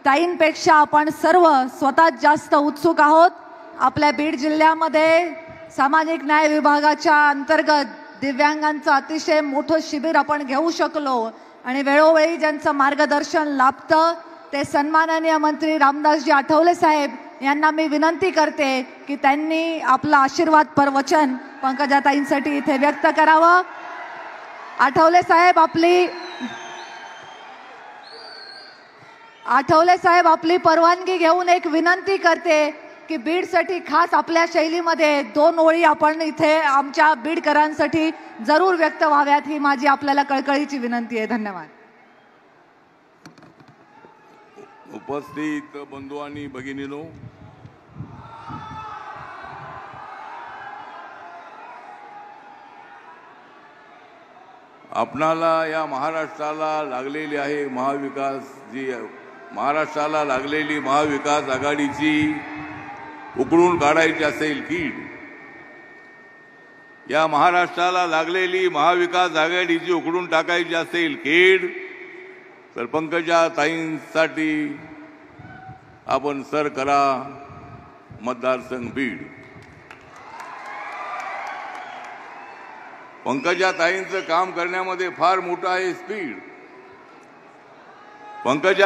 ताईंपेक्षा आपण सर्व स्वतः जास्त उत्सुक आहोत। आपल्या बीड जिल्ह्यामध्ये सामाजिक न्याय विभागाच्या अंतर्गत दिव्यांगांचं अतिशय मोठं शिबिर आपण घेऊ शकलो आणि वेळोवेळी ज्यांचं मार्गदर्शन लाभतं ते सन्माननीय मंत्री रामदासजी आठवले साहेब यांना मी विनंती करते की त्यांनी आपलं आशीर्वाद परवचन पंकजाताईंसाठी इथे व्यक्त करावं। आठवले साहेब आपली परवानगी घेऊन एक विनंती करते की बीडसाठी खास आपल्या शैलीमध्ये 2 ओळी आपण इथे आमच्या बीडकरांसाठी जरूर व्यक्त व्हाव्यात ही माझी आपल्याला कळकळीची विनंती आहे। धन्यवाद। उपस्थित बंधू आणि भगिनींनो, आपणाला या महाराष्ट्राला लागलेली आहे महाराष्ट्राला लागलेली महाविकास आघाडीची उकळून काढायची असेल कीड, या महाराष्ट्राला लागलेली महाविकास आघाडीची उकळून टाकायची असेल कीड, तर पंकजाताईंसाठी आपण सर करा मतदारसंघ बीड। पंकजाताईंचं काम करण्यामध्ये फार मोठं आहे स्पीड। पंकजा